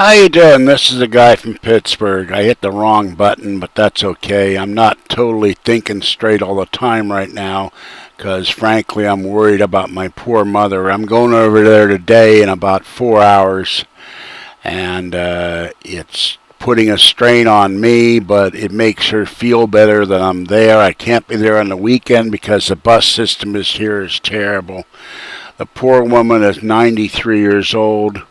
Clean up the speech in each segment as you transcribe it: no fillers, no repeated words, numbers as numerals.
How you doing? This is a guy from Pittsburgh. I hit the wrong button, but that's okay. I'm not totally thinking straight all the time right now because, frankly, I'm worried about my poor mother. I'm going over there today in about 4 hours, and it's putting a strain on me, but it makes her feel better that I'm there. I can't be there on the weekend because the bus system here is terrible. The poor woman is 93 years old.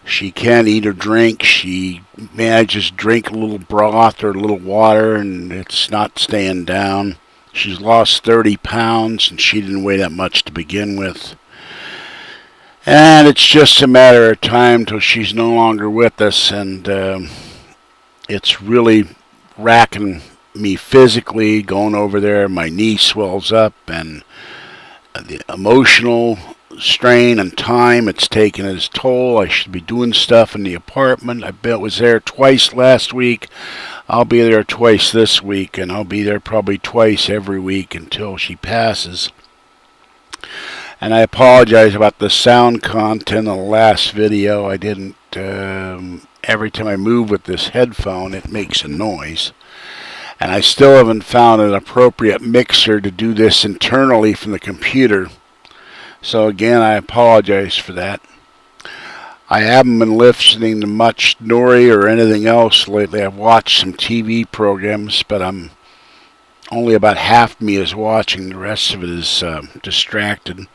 She can't eat or drink. She manages to drink a little broth or a little water, and it's not staying down. She's lost 30 pounds, and she didn't weigh that much to begin with. And it's just a matter of time till she's no longer with us, and it's really racking me physically going over there. My knee swells up, and the emotional strain and time it's taken its toll. I should be doing stuff in the apartment. I was there twice last week. I'll be there twice this week, and I'll be there probably twice every week until she passes. And I apologize about the sound content of the last video. I didn't, every time I move with this headphone, it makes a noise. And I still haven't found an appropriate mixer to do this internally from the computer. So again, I apologize for that. I haven't been listening to much Noory or anything else lately. I've watched some TV programs, but I'm only about half me is watching. The rest of it is distracted.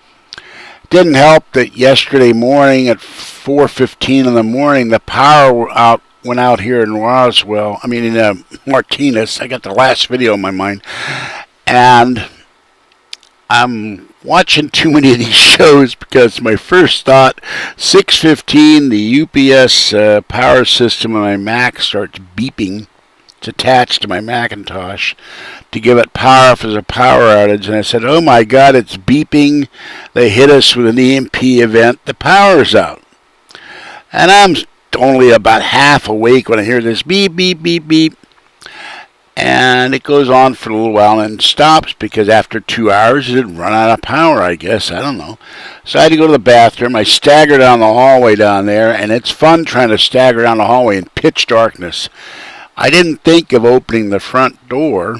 Didn't help that yesterday morning at 4:15 in the morning, the power went out here in Roswell. In Martinez. I got the last video in my mind, and I'm watching too many of these shows because my first thought, 6:15, the UPS power system on my Mac starts beeping. It's attached to my Macintosh to give it power if there's a power outage. And I said, oh my God, it's beeping. They hit us with an EMP event. The power's out. And I'm only about half awake when I hear this beep, beep, beep, beep. And it goes on for a little while and stops because after 2 hours it had run out of power, I guess. I don't know. So I had to go to the bathroom. I staggered down the hallway down there, and it's fun trying to stagger down the hallway in pitch darkness. I didn't think of opening the front door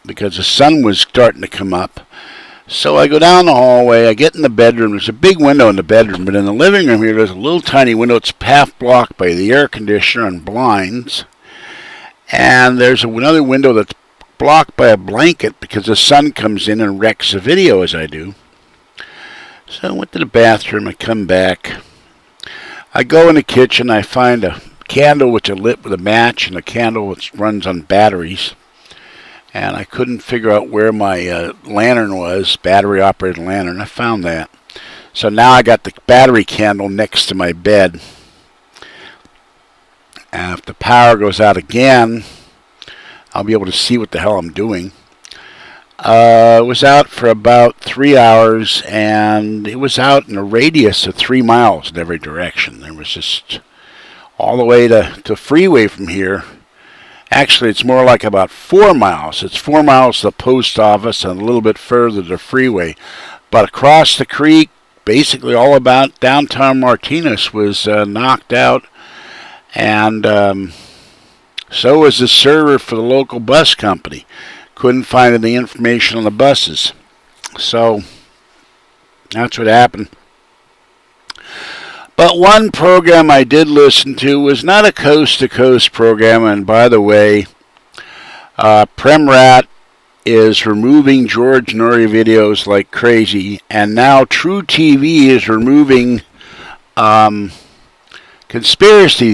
because the sun was starting to come up. So I go down the hallway. I get in the bedroom. There's a big window in the bedroom, but in the living room here there's a little tiny window. It's half blocked by the air conditioner and blinds. And there's another window that's blocked by a blanket because the sun comes in and wrecks the video as I do. So I went to the bathroom. I come back. I go in the kitchen. I find a candle which I lit with a match and a candle which runs on batteries. And I couldn't figure out where my lantern was, battery-operated lantern. I found that. So now I got the battery candle next to my bed. And if the power goes out again, I'll be able to see what the hell I'm doing. It was out for about 3 hours, and it was out in a radius of 3 miles in every direction. There was just all the way to freeway from here. Actually, it's more like about 4 miles. It's 4 miles to the post office and a little bit further to the freeway. But across the creek, basically all about downtown Martinez was knocked out. And so was the server for the local bus company. Couldn't find any information on the buses. So that's what happened. But one program I did listen to was not a coast-to-coast program. And by the way, Premrat is removing George Noory videos like crazy. And now True TV is removing conspiracy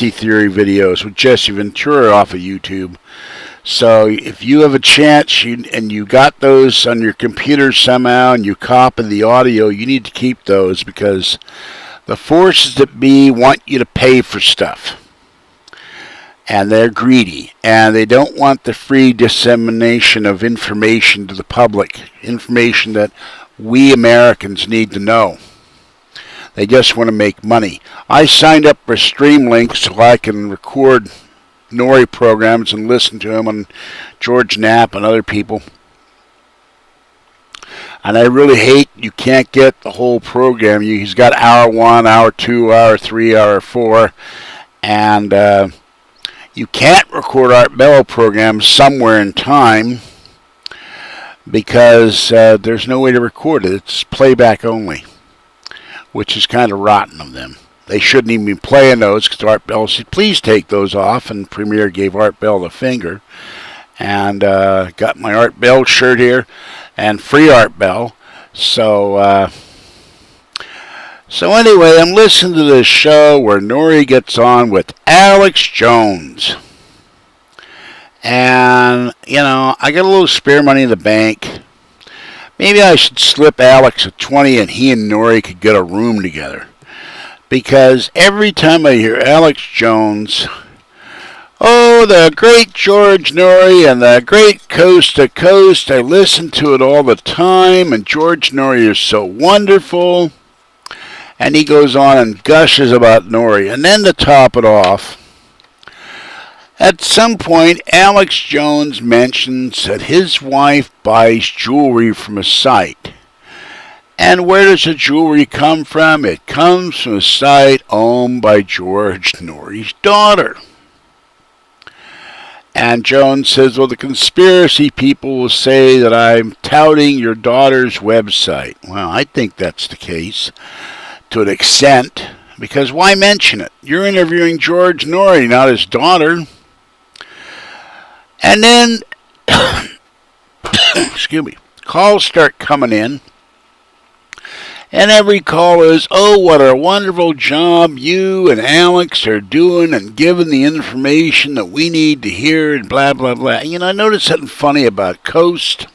theory videos with Jesse Ventura off of YouTube. So if you have a chance and you got those on your computer somehow and you copy the audio, you need to keep those because the forces that be want you to pay for stuff. And they're greedy. And they don't want the free dissemination of information to the public. Information that we Americans need to know. They just want to make money. I signed up for Streamlink so I can record Noory programs and listen to them on George Knapp and other people. And I really hate you can't get the whole program. He's got hour 1, hour 2, hour 3, hour 4, and you can't record Art Bell programs somewhere in time because there's no way to record it. It's playback only, which is kind of rotten of them. They shouldn't even be playing those because Art Bell said, please take those off, and Premier gave Art Bell the finger. And got my Art Bell shirt here, and free Art Bell. So anyway, I'm listening to this show where Noory gets on with Alex Jones. And, I got a little spare money in the bank. Maybe I should slip Alex a 20 and he and Noory could get a room together. Because every time I hear Alex Jones, oh, the great George Noory and the great Coast to Coast, I listen to it all the time, and George Noory is so wonderful. And he goes on and gushes about Noory. And then to top it off, at some point, Alex Jones mentions that his wife buys jewelry from a site. And where does the jewelry come from? It comes from a site owned by George Noory's daughter. And Jones says, well, the conspiracy people will say that I'm touting your daughter's website. Well, I think that's the case to an extent, because why mention it? You're interviewing George Noory, not his daughter. And then, excuse me, calls start coming in. And every call is, oh, what a wonderful job you and Alex are doing and giving the information that we need to hear and blah, blah, blah. I noticed something funny about Coast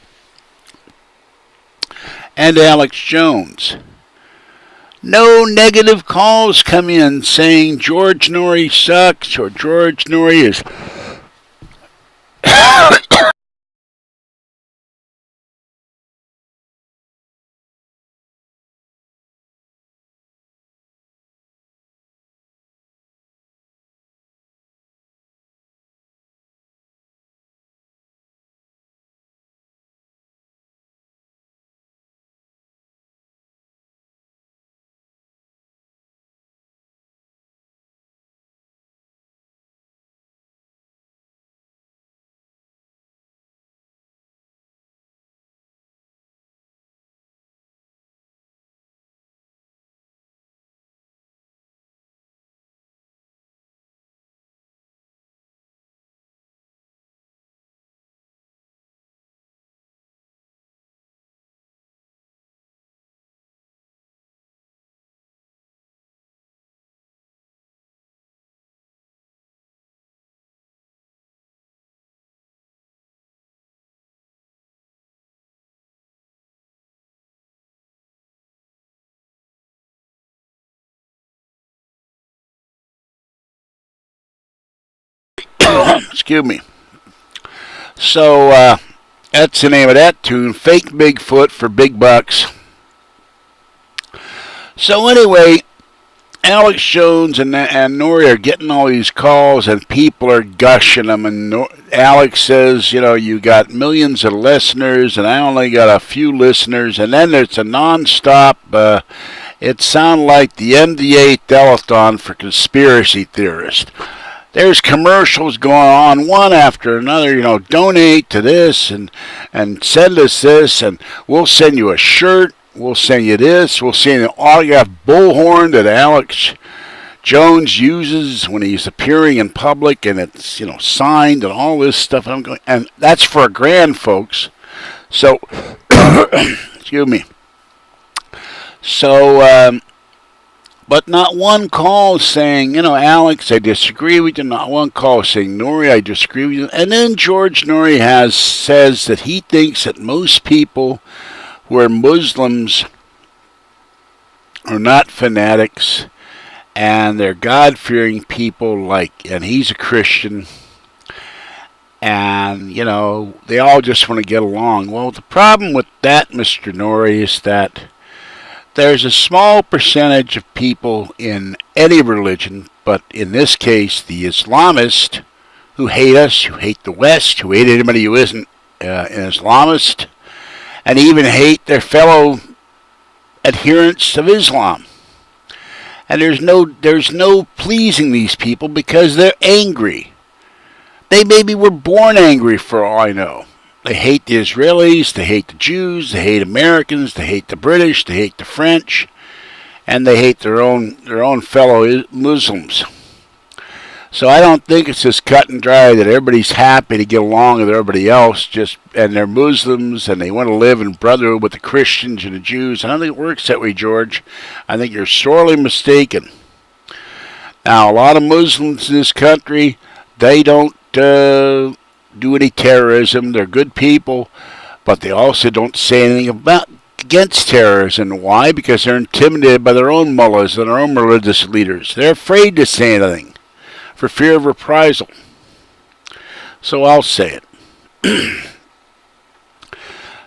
and Alex Jones. No negative calls come in saying George Noory sucks or George Noory is... Excuse me. So, that's the name of that tune, Fake Bigfoot for Big Bucks. So anyway, Alex Jones and Noory are getting all these calls and people are gushing them. And Alex says, you got millions of listeners and I only got a few listeners. And then there's a nonstop, it sounds like the MDA telethon for conspiracy theorists. There's commercials going on one after another, donate to this and send us this and we'll send you a shirt, we'll send you this, we'll send you autographed bullhorn that Alex Jones uses when he's appearing in public and it's, signed and all this stuff. And that's for $1,000, folks. So, excuse me. So, but not one call saying, Alex, I disagree with you. Not one call saying, Noory, I disagree with you. And then George Noory says that he thinks that most people who are Muslims are not fanatics and they're God-fearing people and he's a Christian. And, they all just want to get along. Well, the problem with that, Mr. Noory, is that there's a small percentage of people in any religion, but in this case, the Islamists, who hate us, who hate the West, who hate anybody who isn't an Islamist, and even hate their fellow adherents of Islam. And there's no pleasing these people because they're angry. They maybe were born angry for all I know. They hate the Israelis, they hate the Jews, they hate Americans, they hate the British, they hate the French, and they hate their own fellow Muslims. So I don't think it's just cut and dry that everybody's happy to get along with everybody else, and they're Muslims and they want to live in brotherhood with the Christians and the Jews. I don't think it works that way, George. I think you're sorely mistaken. Now, a lot of Muslims in this country, they don't do any terrorism. They're good people, but they also don't say anything against terrorism. Why? Because they're intimidated by their own mullahs and their own religious leaders. They're afraid to say anything for fear of reprisal. So I'll say it.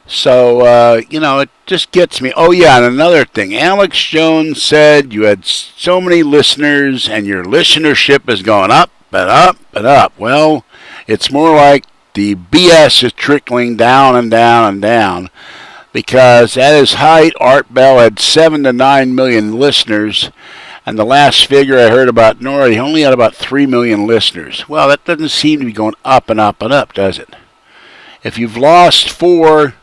So, it just gets me. Oh, yeah, and another thing. Alex Jones said you had so many listeners and your listenership is going up and up and up. Well, it's more like the BS is trickling down and down and down, because at his height, Art Bell had 7 to 9 million listeners, and the last figure I heard about Noory, he only had about 3 million listeners. Well, that doesn't seem to be going up and up and up, does it? If you've lost 4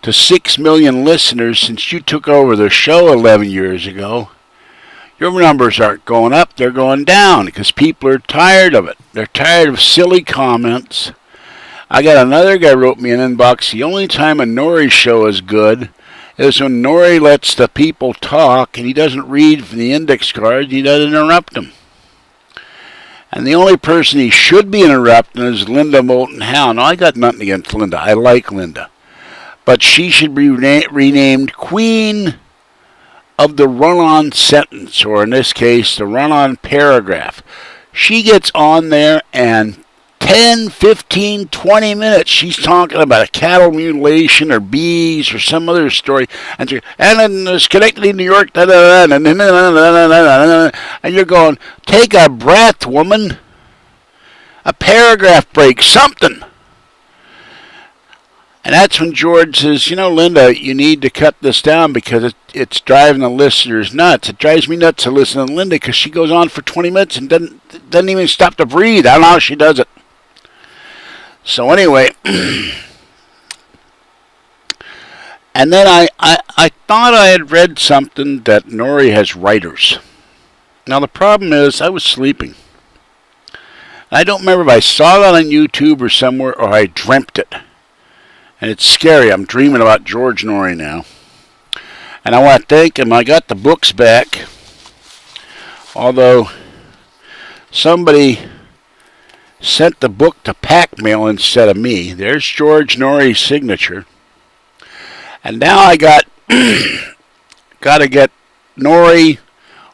to 6 million listeners since you took over the show 11 years ago, your numbers aren't going up, they're going down, because people are tired of it. They're tired of silly comments. I got another guy wrote me an inbox, the only time a Noory show is good is when Noory lets the people talk and he doesn't read from the index card and he doesn't interrupt them. And the only person he should be interrupting is Linda Moulton Howe. Now, I got nothing against Linda. I like Linda. But she should be renamed Queen of the run-on sentence, or in this case, the run-on paragraph. She gets on there and 10, 15, 20 minutes, she's talking about a cattle mutilation or bees or some other story. And it's connected in New York, and you're going, take a breath, woman. A paragraph break, something. And that's when George says, Linda, you need to cut this down because it's driving the listeners nuts. It drives me nuts to listen to Linda because she goes on for 20 minutes and doesn't even stop to breathe. I don't know how she does it. So anyway, and then I thought I had read something that Noory has writers. Now the problem is I was sleeping. I don't remember if I saw that on YouTube or somewhere or I dreamt it. And it's scary. I'm dreaming about George Noory now. And I want to thank him. I got the books back. Although somebody sent the book to pack mail instead of me. There's George Noory's signature. And now I got to get Noory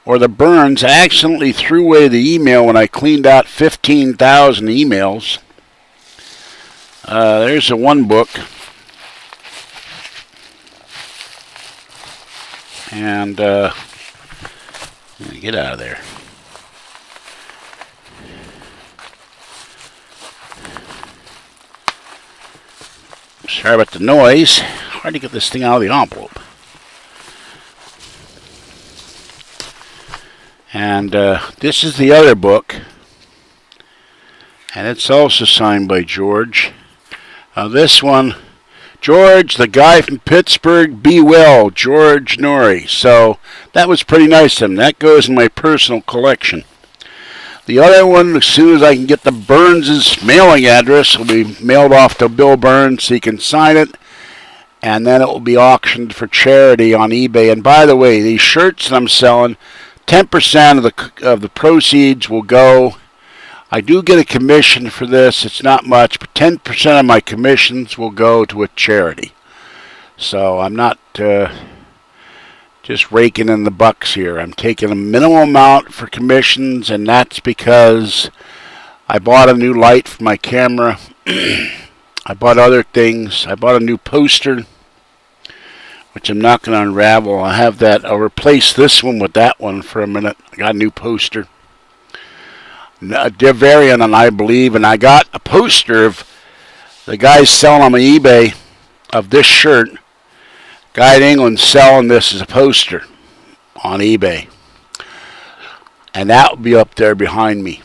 or the Burns. I accidentally threw away the email when I cleaned out 15,000 emails. There's the one book. And get out of there. Sorry about the noise. Hard to get this thing out of the envelope. And this is the other book. And it's also signed by George. This one, George, the guy from Pittsburgh, be well, George Noory. So that was pretty nice of him. That goes in my personal collection. The other one, as soon as I can get the Burns' mailing address, will be mailed off to Bill Burns so he can sign it. And then it will be auctioned for charity on eBay. And by the way, these shirts that I'm selling, 10% of the proceeds will go. I do get a commission for this. It's not much, but 10% of my commissions will go to a charity. So I'm not just raking in the bucks here. I'm taking a minimal amount for commissions, and that's because I bought a new light for my camera. I bought other things. I bought a new poster, which I'm not going to unravel. I have that. I'll replace this one with that one for a minute. I got a new poster. A variant, and I believe, and I got a poster of the guys selling on my eBay of this shirt. Guy in England selling this as a poster on eBay. And that will be up there behind me.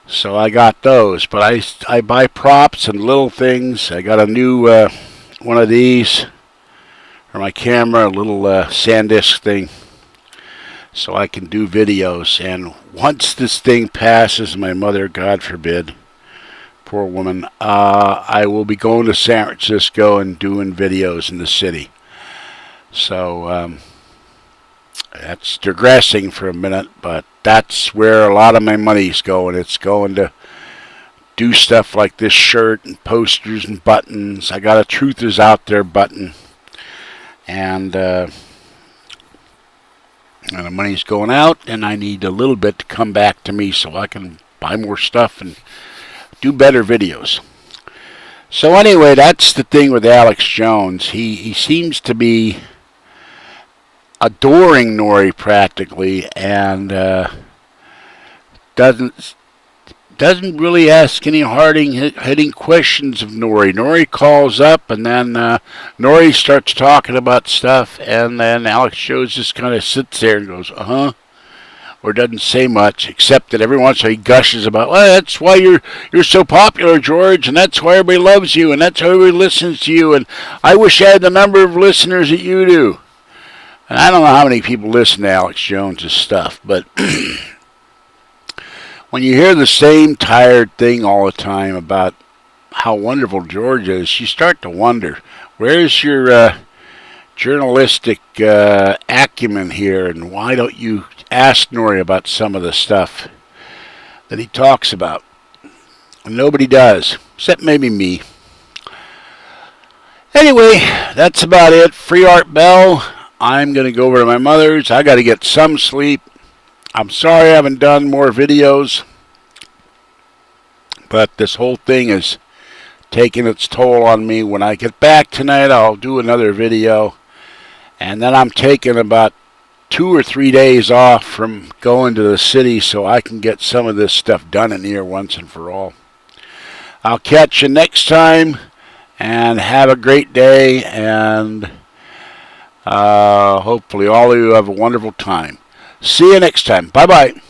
So I got those. But I buy props and little things. I got a new one of these for my camera, a little SanDisk thing, so I can do videos. And once this thing passes, my mother, God forbid, poor woman, I will be going to San Francisco and doing videos in the city. So that's digressing for a minute, but that's where a lot of my money's going. It's going to do stuff like this shirt and posters and buttons. I got a Truth Is Out There button. And the money's going out, and I need a little bit to come back to me so I can buy more stuff and do better videos. So anyway, that's the thing with Alex Jones. He seems to be adoring Noory practically, and doesn't really ask any hard-hitting questions of Noory. Noory calls up, and then Noory starts talking about stuff, and then Alex Jones just kind of sits there and goes, uh-huh, or doesn't say much, except that every once in a while he gushes about, well, that's why you're so popular, George, and that's why everybody loves you, and that's why everybody listens to you, and I wish I had the number of listeners that you do. And I don't know how many people listen to Alex Jones' stuff, but when you hear the same tired thing all the time about how wonderful George is, you start to wonder, where's your journalistic acumen here, and why don't you ask Noory about some of the stuff that he talks about? And nobody does, except maybe me. Anyway, that's about it. Free Art Bell. I'm going to go over to my mother's. I got to get some sleep. I'm sorry I haven't done more videos, but this whole thing is taking its toll on me. When I get back tonight, I'll do another video, and then I'm taking about 2 or 3 days off from going to the city so I can get some of this stuff done in here once and for all. I'll catch you next time, and have a great day, and hopefully all of you have a wonderful time. See you next time. Bye-bye.